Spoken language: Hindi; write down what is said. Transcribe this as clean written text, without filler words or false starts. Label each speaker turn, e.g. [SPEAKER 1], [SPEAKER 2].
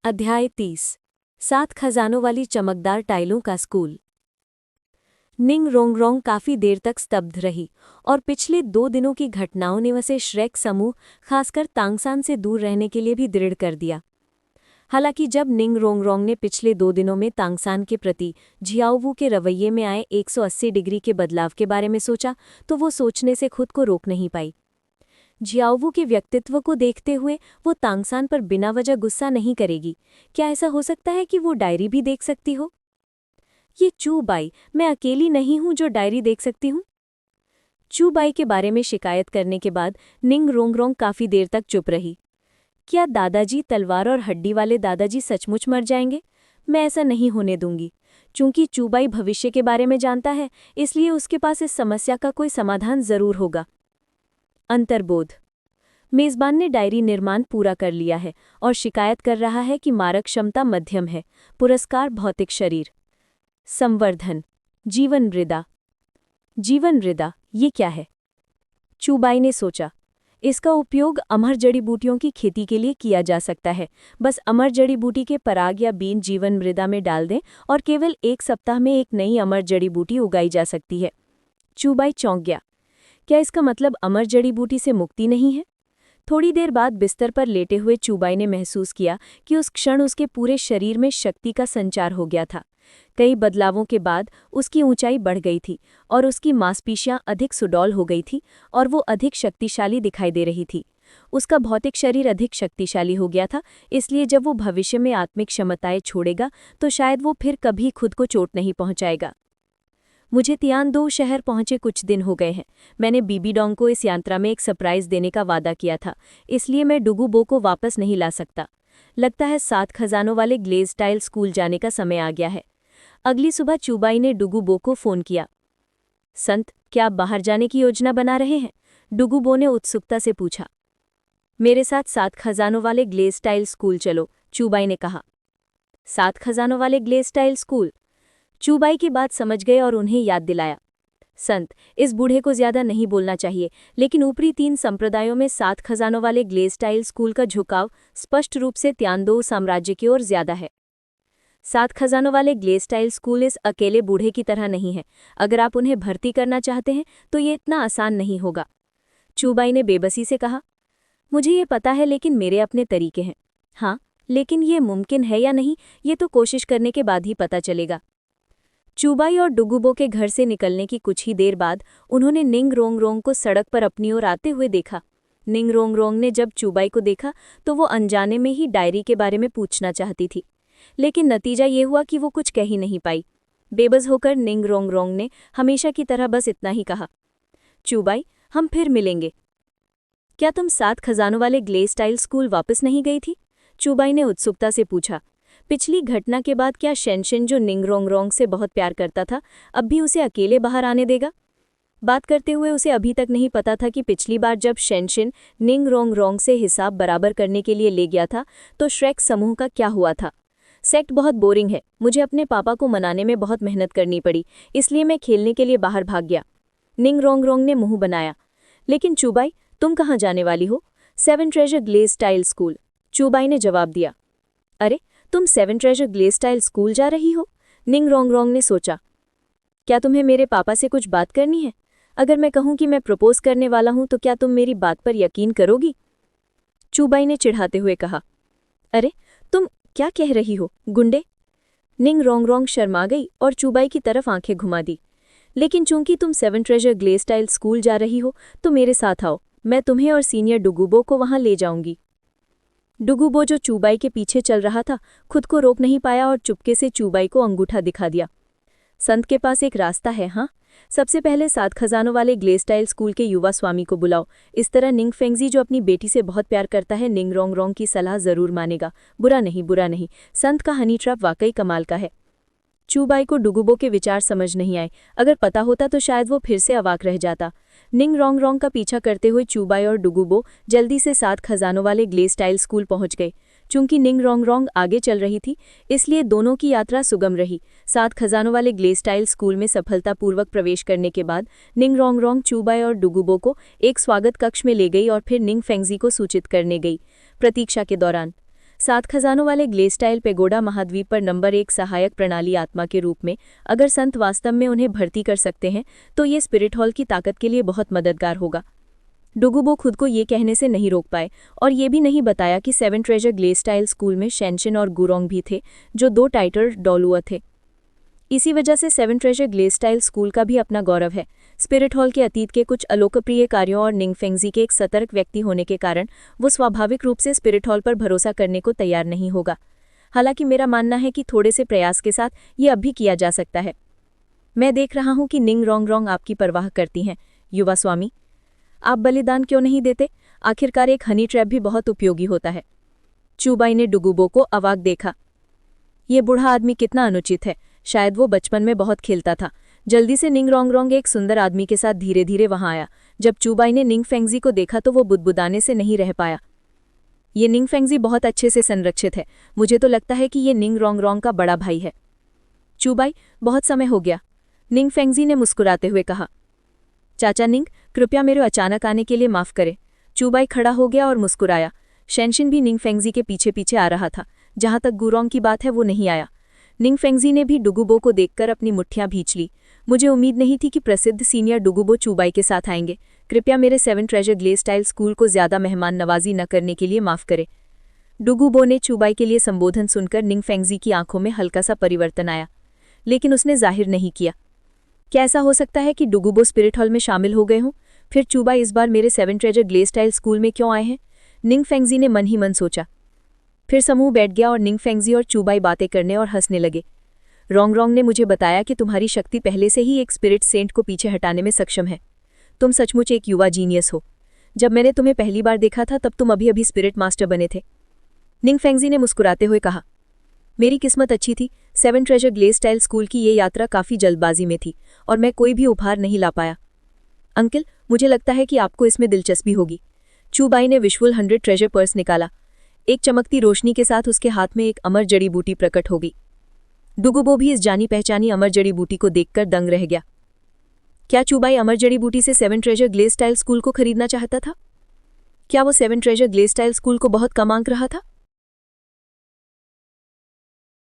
[SPEAKER 1] अध्याय 30। 7 खजानों वाली चमकदार टाइलों का स्कूल। निंग रोंगरोंग काफी देर तक स्तब्ध रही और पिछले 2 दिनों की घटनाओं ने उसे श्रेक समूह खासकर तांगसान से दूर रहने के लिए भी दृढ़ कर दिया। हालांकि जब निंग रोंगरोंग ने पिछले 2 दिनों में तांगसान के प्रति झियाओवू के रवैये में आए 180 डिग्री के बदलाव के बारे में सोचा तो वो सोचने से खुद को रोक नहीं पाई। झियाओवू के व्यक्तित्व को देखते हुए वो तांगसान पर बिना वजह गुस्सा नहीं करेगी। क्या ऐसा हो सकता है कि वो डायरी भी देख सकती हो? ये चूबाई, मैं अकेली नहीं हूं जो डायरी देख सकती हूं। चूबाई के बारे में शिकायत करने के बाद निंग रोंगरोंग काफी देर तक चुप रही। क्या दादाजी तलवार और हड्डी वाले दादाजी सचमुच मर जाएंगे? मैं ऐसा नहीं होने दूंगी। चूंकि चूबाई भविष्य के बारे में जानता है, इसलिए उसके पास इस समस्या का कोई समाधान जरूर होगा। अंतर्बोध। मेजबान ने डायरी निर्माण पूरा कर लिया है और शिकायत कर रहा है कि मारक क्षमता मध्यम है। पुरस्कार भौतिक शरीर। संवर्धन। जीवन मृदा। जीवन मृदा, ये क्या है? चूबाई ने सोचा। इसका उपयोग अमर जड़ी बूटियों की खेती के लिए किया जा सकता है। बस अमर जड़ी बूटी के पराग या बीन जीवन मृदा में डाल दें और केवल 1 सप्ताह में एक नई अमर जड़ी बूटी उगाई जा सकती है। चूबाई चौंक गया। क्या इसका मतलब अमर जड़ी बूटी से मुक्ति नहीं है? थोड़ी देर बाद बिस्तर पर लेटे हुए चूबाई ने महसूस किया कि उस क्षण उसके पूरे शरीर में शक्ति का संचार हो गया था। कई बदलावों के बाद उसकी ऊंचाई बढ़ गई थी और उसकी मांसपेशियां अधिक सुडौल हो गई थी और वो अधिक शक्तिशाली दिखाई दे रही थी। उसका भौतिक शरीर अधिक शक्तिशाली हो गया था, इसलिए जब वो भविष्य में आत्मिक क्षमताएं छोड़ेगा तो शायद वो फिर कभी खुद को चोट नहीं पहुंचाएगा। मुझे तियानडो शहर पहुंचे कुछ दिन हो गए हैं। मैंने बीबीडोंग को इस यात्रा में एक सरप्राइज देने का वादा किया था, इसलिए मैं डुगुबो को वापस नहीं ला सकता। लगता है 7 खजानों वाले ग्लेज टाइल स्कूल जाने का समय आ गया है। अगली सुबह चूबाई ने डुगुबो को फोन किया। संत, क्या आप बाहर जाने की योजना बना रहे हैं? डुगुबो ने उत्सुकता से पूछा। मेरे साथ 7 खजानों वाले ग्लेज टाइल स्कूल चलो, चूबाई ने कहा। 7 खजानों वाले ग्लेज टाइल स्कूल? चूबाई की बात समझ गए और उन्हें याद दिलाया। संत, इस बूढ़े को ज्यादा नहीं बोलना चाहिए, लेकिन ऊपरी 3 संप्रदायों में 7 खजानों वाले ग्लेज टाइल स्कूल का झुकाव स्पष्ट रूप से तियानडो साम्राज्य की ओर ज्यादा है। 7 खजानों वाले ग्लेज टाइल स्कूल इस अकेले बूढ़े की तरह नहीं है। अगर आप उन्हें भर्ती करना चाहते हैं तो ये इतना आसान नहीं होगा। चूबाई ने बेबसी से कहा। मुझे ये पता है, लेकिन मेरे अपने तरीके हैं। हाँ, लेकिन ये मुमकिन है या नहीं, ये तो कोशिश करने के बाद ही पता चलेगा। चूबाई और डुगुबो के घर से निकलने की कुछ ही देर बाद उन्होंने निंग रोंगरोंग को सड़क पर अपनी ओर आते हुए देखा। निंग रोंगरोंग ने जब चूबाई को देखा तो वो अनजाने में ही डायरी के बारे में पूछना चाहती थी, लेकिन नतीजा ये हुआ कि वो कुछ कह ही नहीं पाई। बेबस होकर निंग रोंगरोंग ने हमेशा की तरह बस इतना ही कहा। चूबाई, हम फिर मिलेंगे। क्या तुम 7 खजानों वाले ग्लेज टाइल स्कूल वापस नहीं गई थी? चूबाई ने उत्सुकता से पूछा। पिछली घटना के बाद क्या शेनशिन, जो निंग रोंगरोंग से बहुत प्यार करता था, अब भी उसे अकेले बाहर आने देगा? बात करते हुए उसे अभी तक नहीं पता था कि पिछली बार जब शेनशिन निंग रोंगरोंग से हिसाब बराबर करने के लिए ले गया था तो श्रेक समूह का क्या हुआ था। सेक्ट बहुत बोरिंग है। मुझे अपने पापा को मनाने में बहुत मेहनत करनी पड़ी, इसलिए मैं खेलने के लिए बाहर भाग गया। निंग रोंगरोंग ने मुंह बनाया। लेकिन चूबाई, तुम कहाँ जाने वाली हो? 7 ट्रेजर ग्लेज टाइल स्कूल, चूबाई ने जवाब दिया। अरे, तुम 7 ट्रेजर ग्लेज टाइल स्कूल जा रही हो? निंग रोंगरोंग ने सोचा। क्या तुम्हें मेरे पापा से कुछ बात करनी है? अगर मैं कहूं कि मैं प्रपोज करने वाला हूं तो क्या तुम मेरी बात पर यकीन करोगी? चूबाई ने चिढ़ाते हुए कहा। अरे, तुम क्या कह रही हो, गुंडे? निंग रोंगरोंग शर्मा गई और चूबाई की तरफ आंखें घुमा दी। लेकिन चूंकि तुम 7 ट्रेजर ग्लेज टाइल स्कूल जा रही हो तो मेरे साथ आओ, मैं तुम्हें और सीनियर डुगुबो को वहां ले जाऊंगी। डुगुबो, जो चूबाई के पीछे चल रहा था, खुद को रोक नहीं पाया और चुपके से चूबाई को अंगूठा दिखा दिया। संत के पास एक रास्ता है। हाँ, सबसे पहले 7 खजानों वाले ग्लेज टाइल स्कूल के युवा स्वामी को बुलाओ। इस तरह निंग फेंगजी, जो अपनी बेटी से बहुत प्यार करता है, निंग रोंगरोंग की सलाह जरूर मानेगा। बुरा नहीं, बुरा नहीं। संत का हनी ट्रैप वाकई कमाल का है। चूबाई को डुगुबो के विचार समझ नहीं आए। अगर पता होता तो शायद वो फिर से अवाक रह जाता। निंग रोंगरोंग का पीछा करते हुए चूबाई और डुगुबो जल्दी से 7 खजानों वाले ग्लेज टाइल स्कूल पहुंच गए। चूंकि निंग रोंगरोंग आगे चल रही थी, इसलिए दोनों की यात्रा सुगम रही। 7 खजानों वाले ग्लेज टाइल स्कूल में सफलतापूर्वक प्रवेश करने के बाद निंग रोंगरोंग चूबाई और डुगुबो को एक स्वागत कक्ष में ले गई और फिर निंग फेंगजी को सूचित करने गई। प्रतीक्षा के दौरान सात खजानों वाले ग्लेस्टाइल पेगोडा महाद्वीप पर नंबर 1 सहायक प्रणाली आत्मा के रूप में अगर संत वास्तव में उन्हें भर्ती कर सकते हैं तो ये स्पिरिट हॉल की ताकत के लिए बहुत मददगार होगा। डुगुबो खुद को ये कहने से नहीं रोक पाए और ये भी नहीं बताया कि 7 ट्रेजर ग्लेस्टाइल स्कूल में शेनशिन और गुरोंग भी थे, जो 2 टाइटर डोलुआ थे। इसी वजह से 7 ट्रेजर ग्लेस्टाइल स्कूल का भी अपना गौरव है। स्पिरिट हॉल के अतीत के कुछ अलोकप्रिय कार्यों और निंगफेंगजी के एक सतर्क व्यक्ति होने के कारण वो स्वाभाविक रूप से स्पिरिट हॉल पर भरोसा करने को तैयार नहीं होगा। हालांकि मेरा मानना है कि थोड़े से प्रयास के साथ ये अब भी किया जा सकता है। मैं देख रहा हूं कि निंग रोंग आपकी परवाह करती हैं, युवा स्वामी। आप बलिदान क्यों नहीं देते? आखिरकार एक हनी ट्रैप भी बहुत उपयोगी होता है। चूबाई ने डुगुबो को अवाक देखा। ये बूढ़ा आदमी कितना अनुचित है। शायद वो बचपन में बहुत खेलता था। जल्दी से निंग रोंग एक सुंदर आदमी के साथ धीरे धीरे वहां आया। जब चूबाई ने निंगफेंगजी को देखा तो वो बुदबुदाने से नहीं रह पाया। ये निंगफेंगजी बहुत अच्छे से संरक्षित है। मुझे तो लगता है कि ये निंग रोंग का बड़ा भाई है। चूबाई, बहुत समय हो गया, निंगफेंगजी ने मुस्कुराते हुए कहा। चाचा निंग, कृपया मेरे अचानक आने के लिए माफ करें। चूबाई खड़ा हो गया और मुस्कुराया। शेनशिन भी निंगफेंगजी के पीछे पीछे आ रहा था। जहां तक गुरोंग की बात है वो नहीं आया। निंगफेंगजी ने भी डुगुबो को देखकर अपनी मुट्ठियां भींच ली। मुझे उम्मीद नहीं थी कि प्रसिद्ध सीनियर डुगुबो चूबाई के साथ आएंगे। कृपया मेरे 7 ट्रेजर ग्लेस्टाइल स्कूल को ज्यादा मेहमान नवाजी न करने के लिए माफ करें। डुगुबो ने चूबाई के लिए संबोधन सुनकर निंगफेंगजी की आंखों में हल्का सा परिवर्तन आया, लेकिन उसने जाहिर नहीं किया। क्या ऐसा हो सकता है कि डुगुबो स्पिरिट हॉल में शामिल हो गए हों? फिर चूबाई इस बार मेरे 7 ट्रेजर ग्लेस्टाइल स्कूल में क्यों आए हैं? निंगफेंगजी ने मन ही मन सोचा। फिर समूह बैठ गया और निंगफेंगजी और चूबाई बातें करने और हंसने लगे। रोंग ने मुझे बताया कि तुम्हारी शक्ति पहले से ही एक स्पिरिट सेंट को पीछे हटाने में सक्षम है। तुम सचमुच एक युवा जीनियस हो। जब मैंने तुम्हें पहली बार देखा था तब तुम अभी अभी स्पिरिट मास्टर बने थे। निंगफेंगजी ने मुस्कुराते हुए कहा। मेरी किस्मत अच्छी थी। 7 ट्रेजर ग्लेस्टाइल स्कूल की ये यात्रा काफी जल्दबाजी में थी और मैं कोई भी उपहार नहीं ला पाया। अंकल, मुझे लगता है कि आपको इसमें दिलचस्पी होगी। चूबाई ने विजुअल 100 ट्रेजर पर्स निकाला। एक चमकती रोशनी के साथ उसके हाथ में एक अमर जड़ी बूटी प्रकट हो गई। डुगुबो भी इस जानी पहचानी अमर जड़ी बूटी को देखकर दंग रह गया। क्या चूबाई अमर जड़ी बूटी से 7 ट्रेजर ग्लेस्टाइल स्कूल को खरीदना चाहता था? क्या वो 7 ट्रेजर ग्लेस्टाइल स्कूल को बहुत कम आंक रहा था?